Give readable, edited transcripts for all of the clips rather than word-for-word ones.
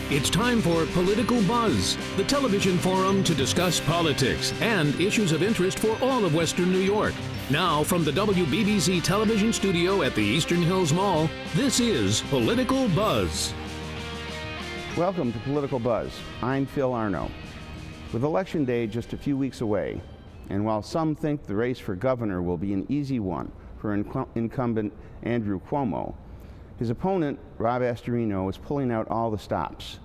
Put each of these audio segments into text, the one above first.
It's time for Political Buzz, the television forum to discuss politics and issues of interest for all of Western New York. Now, from the WBBZ television studio at the Eastern Hills Mall, this is Political Buzz. Welcome to Political Buzz. I'm Phil Arno. With Election Day just a few weeks away, and while some think the race for governor will be an easy one for incumbent Andrew Cuomo, his opponent, Rob Astorino, is pulling out all the stops.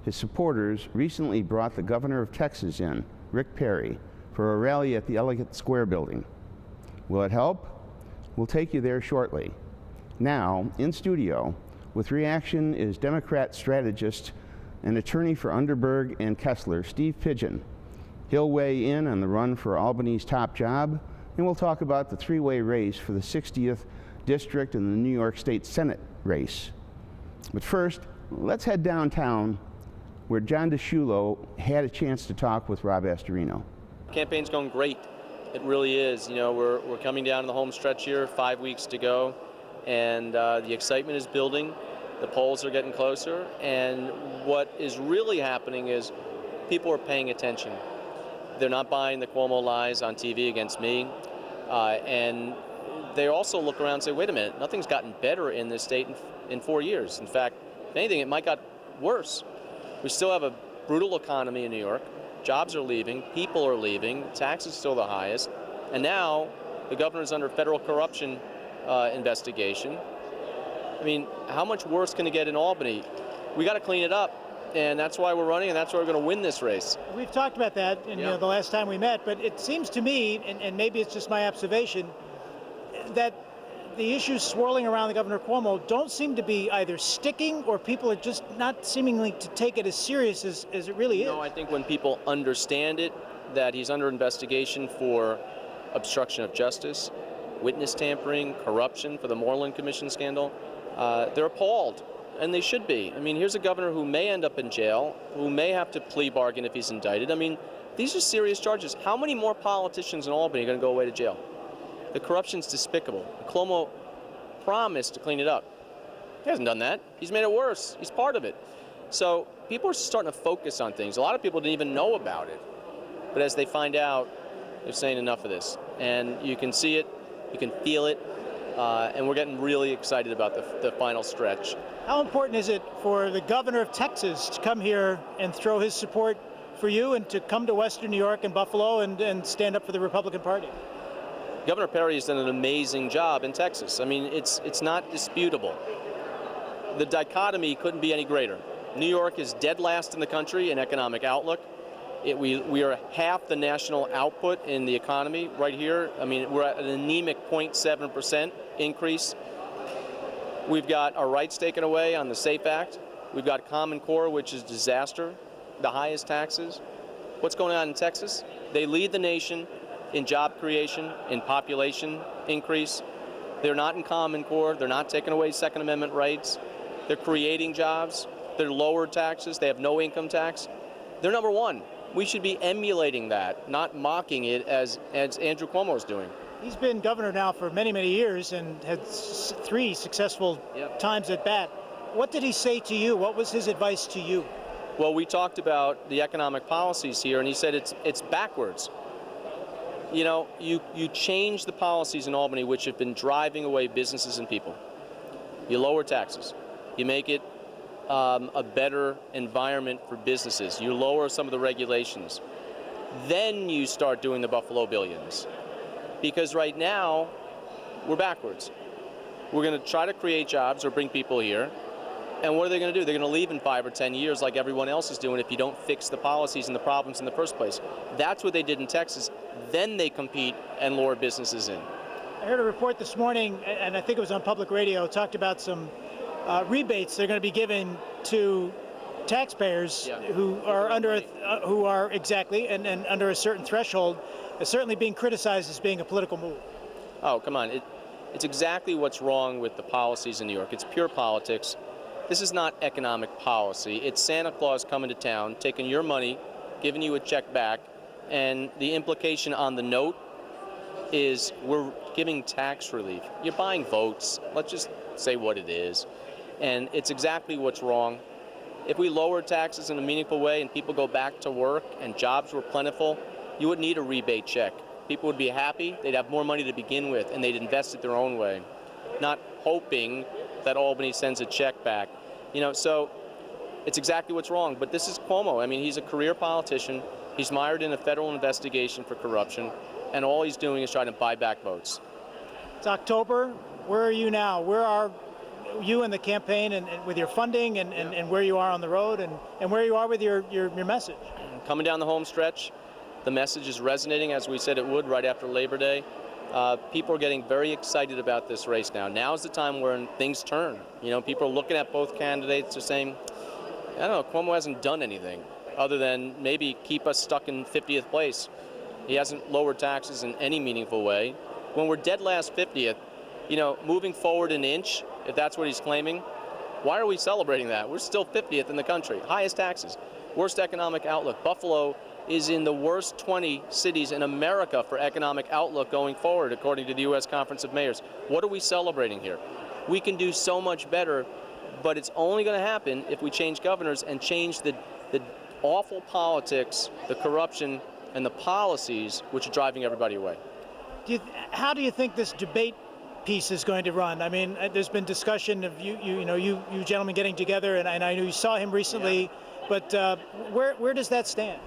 His supporters recently brought the governor of Texas in, Rick Perry, for a rally at the Ellicott Square building. Will it help? We'll take you there shortly. Now, in studio, with reaction is Democrat strategist and attorney for Underberg and Kessler, Steve Pigeon. He'll weigh in on the run for Albany's top job, and we'll talk about the three-way race for the 60th District and the New York State Senate race. But first, let's head downtown where John DeSciullo had a chance to talk with Rob Astorino. Campaign's going great. It really is. You know, we're coming down to the home stretch here, 5 weeks to go, and the excitement is building. The polls are getting closer, and what is really happening is people are paying attention. They're not buying the Cuomo lies on TV against me, and they also look around and say, wait a minute, nothing's gotten better in this state in 4 years. In fact, if anything, it might got worse. We still have a brutal economy in New York. Jobs are leaving, people are leaving, taxes still the highest, and now the governor's under federal corruption investigation. I mean, how much worse can it get in Albany? We got to clean it up, and that's why we're running, and that's why we're going to win this race. We've talked about that in the last time we met, but it seems to me, and maybe it's just my observation, that the issues swirling around the Governor Cuomo don't seem to be either sticking or people are just not seemingly to take it as serious as it really is. No, I think when people understand it, that he's under investigation for obstruction of justice, witness tampering, corruption for the Moreland Commission scandal, they're appalled, and they should be. I mean, here's a governor who may end up in jail, who may have to plea bargain if he's indicted. I mean, these are serious charges. How many more politicians in Albany are going to go away to jail? The corruption's despicable. Cuomo promised to clean it up. He hasn't done that. He's made it worse. He's part of it. So people are starting to focus on things. A lot of people didn't even know about it. But as they find out, they're saying enough of this. And you can see it, you can feel it, and we're getting really excited about the final stretch. How important is it for the governor of Texas to come here and throw his support for you and to come to Western New York and Buffalo and stand up for the Republican Party? Governor Perry has done an amazing job in Texas. I mean, it's not disputable. The dichotomy couldn't be any greater. New York is dead last in the country in economic outlook. We are half the national output in the economy right here. I mean, we're at an anemic 0.7% increase. We've got our rights taken away on the SAFE Act. We've got Common Core, which is disaster, the highest taxes. What's going on in Texas? They lead the nation in job creation, in population increase. They're not in Common Core. They're not taking away Second Amendment rights. They're creating jobs. They're lowered taxes. They have no income tax. They're number one. We should be emulating that, not mocking it as Andrew Cuomo is doing. He's been governor now for many, many years and had 3 successful times at bat. What did he say to you? What was his advice to you? Well, we talked about the economic policies here, and he said it's backwards. You know, you change the policies in Albany which have been driving away businesses and people. You lower taxes. You make it a better environment for businesses. You lower some of the regulations. Then you start doing the Buffalo billions. Because right now, we're backwards. We're going to try to create jobs or bring people here. And what are they going to do? They're going to leave in 5 or 10 years like everyone else is doing if you don't fix the policies and the problems in the first place. That's what they did in Texas. Then they compete and lure businesses in. I heard a report this morning, and I think it was on public radio, talked about some rebates they're going to be given to taxpayers who are under a certain threshold, certainly being criticized as being a political move. Oh, come on. It's exactly what's wrong with the policies in New York. It's pure politics. This is not economic policy. It's Santa Claus coming to town, taking your money, giving you a check back, and the implication on the note is we're giving tax relief. You're buying votes. Let's just say what it is. And it's exactly what's wrong. If we lowered taxes in a meaningful way and people go back to work and jobs were plentiful, you wouldn't need a rebate check. People would be happy, they'd have more money to begin with, and they'd invest it their own way, not hoping that Albany sends a check back. You know, so it's exactly what's wrong. But this is Cuomo. I mean, he's a career politician. He's mired in a federal investigation for corruption, and all he's doing is trying to buy back votes. It's October. Where are you now? Where are you in the campaign and with your funding and where you are on the road and where you are with your message? Coming down the home stretch, the message is resonating as we said it would right after Labor Day. People are getting very excited about this race now. Now's the time when things turn. You know, people are looking at both candidates. They're saying, I don't know, Cuomo hasn't done anything other than maybe keep us stuck in 50th place. He hasn't lowered taxes in any meaningful way. When we're dead last 50th, you know, moving forward an inch, if that's what he's claiming, why are we celebrating that? We're still 50th in the country, highest taxes, worst economic outlook. Buffalo is in the worst 20 cities in America for economic outlook going forward, according to the U.S. Conference of Mayors. What are we celebrating here? We can do so much better, but it's only going to happen if we change governors and change the awful politics, the corruption, and the policies which are driving everybody away. How do you think this debate piece is going to run? I mean, there's been discussion of you gentlemen getting together, and I know you saw him recently, but where does that stand?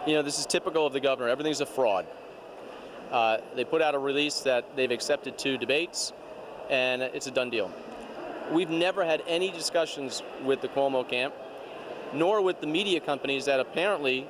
You know, this is typical of the governor. Everything's a fraud. They put out a release that they've accepted 2 debates, and it's a done deal. We've never had any discussions with the Cuomo camp, nor with the media companies that apparently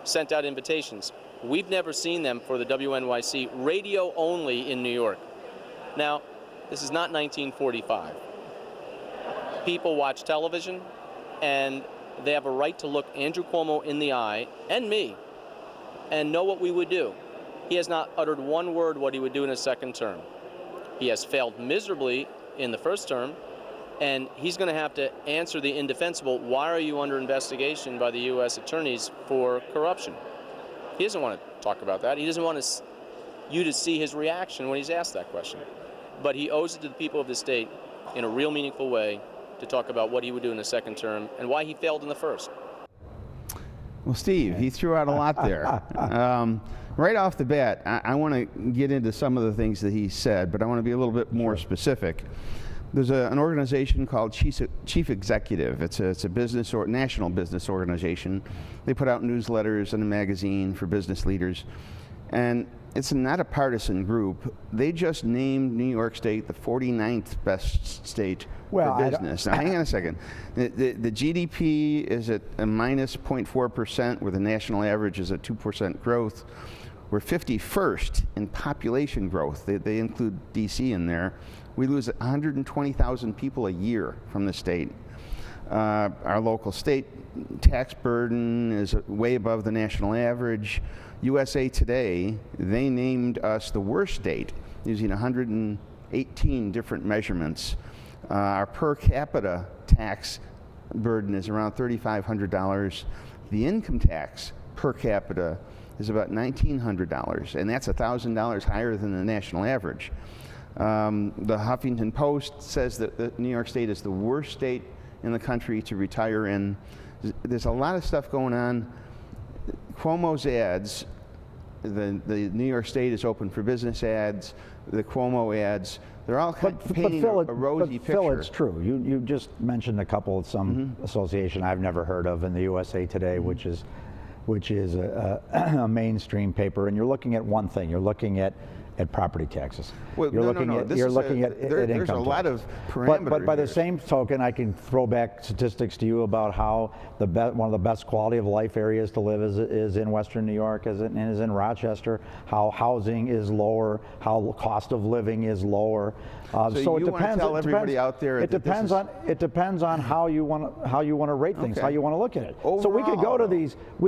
sent out invitations. We've never seen them for the WNYC, radio only in New York. Now, this is not 1945. People watch television, and they have a right to look Andrew Cuomo in the eye, and me, and know what we would do. He has not uttered one word what he would do in his second term. He has failed miserably in the first term, and he's going to have to answer the indefensible, why are you under investigation by the U.S. attorneys for corruption? He doesn't want to talk about that. He doesn't want you to see his reaction when he's asked that question. But he owes it to the people of the state in a real meaningful way to talk about what he would do in the second term and why he failed in the first. Well, Steve, he threw out a lot there. Right off the bat, I want to get into some of the things that he said, but I want to be a little bit more specific. There's an organization called Chief Executive. It's a business or national business organization. They put out newsletters and a magazine for business leaders, and it's not a partisan group. They just named New York State the 49th best state for business. Now, hang on a second. The GDP is at a minus 0.4%, where the national average is at 2% growth. We're 51st in population growth. They include D.C. in there. We lose 120,000 people a year from the state. Our local state tax burden is way above the national average. USA Today, they named us the worst state using 118 different measurements. Our per capita tax burden is around $3,500. The income tax per capita is about $1,900, and that's $1,000 higher than the national average. The Huffington Post says that New York State is the worst state in the country to retire in. There's a lot of stuff going on. Cuomo's ads, the New York State is open for business ads, the Cuomo ads, they're all painting a rosy picture. Phil, it's true. You just mentioned a couple of some association I've never heard of in the USA Today, which is a mainstream paper, and you're looking at one thing. You're looking at property taxes. Well, you're looking at income. There's a lot of parameters. But by the same token, I can throw back statistics to you about how one of the best quality of life areas to live is in Western New York, is in Rochester. How housing is lower, how cost of living is lower. So it depends. Tell everybody out there. It depends on how you want to rate things, how you want to look at it. Overall, so we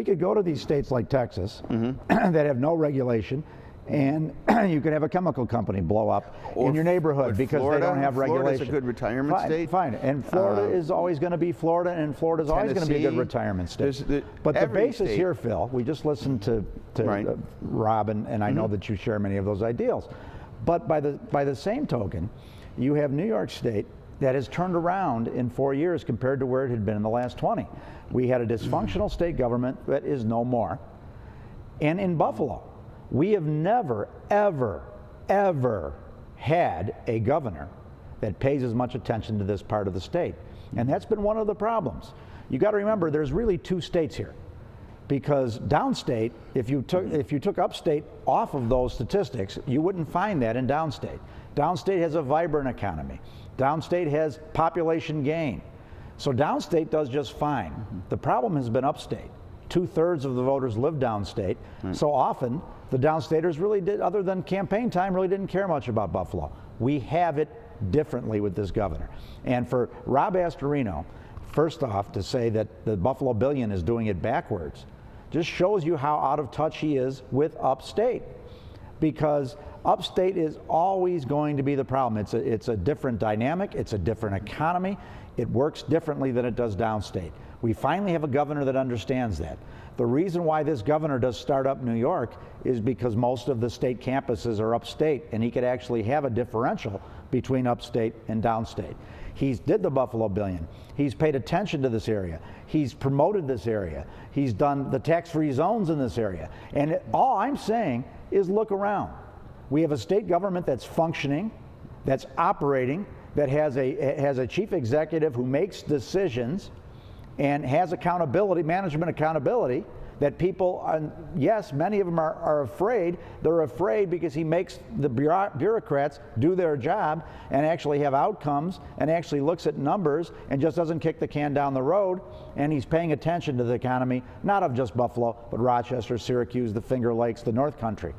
could go to these states like Texas that have no regulation. And you could have a chemical company blow up in your neighborhood because they don't have regulation. Florida's a good retirement state. Fine, and Florida is always going to be Florida, and Florida's always going to be a good retirement state. But the basis here, Phil, we just listened to Rob, and I know that you share many of those ideals. But by the same token, you have New York State that has turned around in 4 years compared to where it had been in the last 20. We had a dysfunctional state government that is no more. And in Buffalo, we have never, ever, ever had a governor that pays as much attention to this part of the state. And that's been one of the problems. You got to remember, there's really two states here. Because downstate, if you took upstate off of those statistics, you wouldn't find that in downstate. Downstate has a vibrant economy. Downstate has population gain. So downstate does just fine. The problem has been upstate. 2/3 of the voters live downstate. So often, the downstaters really did, other than campaign time, really didn't care much about Buffalo. We have it differently with this governor. And for Rob Astorino, first off, to say that the Buffalo Billion is doing it backwards, just shows you how out of touch he is with upstate. Because upstate is always going to be the problem. It's a different dynamic, it's a different economy, it works differently than it does downstate. We finally have a governor that understands that. The reason why this governor does start up New York is because most of the state campuses are upstate, and he could actually have a differential between upstate and downstate. He's did the Buffalo Billion. He's paid attention to this area. He's promoted this area. He's done the tax-free zones in this area. And all I'm saying is look around. We have a state government that's functioning, that's operating, that has a chief executive who makes decisions and has accountability, management accountability, that people, yes, many of them are afraid. They're afraid because he makes the bureaucrats do their job and actually have outcomes and actually looks at numbers and just doesn't kick the can down the road. And he's paying attention to the economy, not of just Buffalo, but Rochester, Syracuse, the Finger Lakes, the North Country.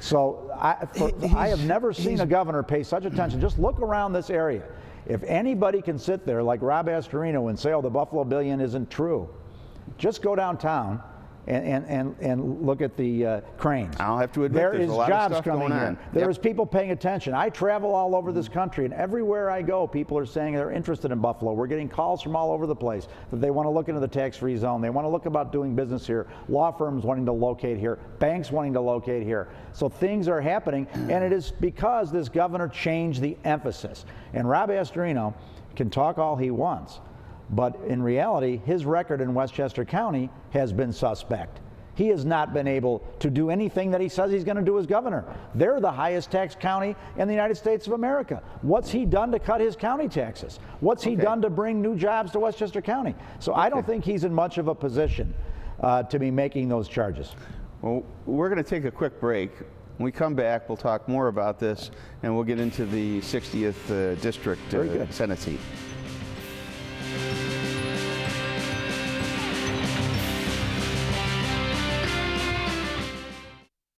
So I have never seen a governor pay such attention. Just look around this area. If anybody can sit there like Rob Astorino and say, oh, the Buffalo Billion isn't true, just go downtown and look at the cranes. I'll have to admit, there there's is a lot jobs of stuff coming going here. on. There is people paying attention. I travel all over this country, and everywhere I go, people are saying they're interested in Buffalo. We're getting calls from all over the place that they want to look into the tax-free zone. They want to look about doing business here. Law firms wanting to locate here. Banks wanting to locate here. So things are happening, and it is because this governor changed the emphasis. And Rob Astorino can talk all he wants, but in reality, his record in Westchester County has been suspect. He has not been able to do anything that he says he's going to do as governor. They're the highest tax county in the United States of America. What's he done to cut his county taxes? What's he done to bring new jobs to Westchester County? So I don't think he's in much of a position to be making those charges. Well, we're going to take a quick break. When we come back, we'll talk more about this, and we'll get into the 60th District Senate seat.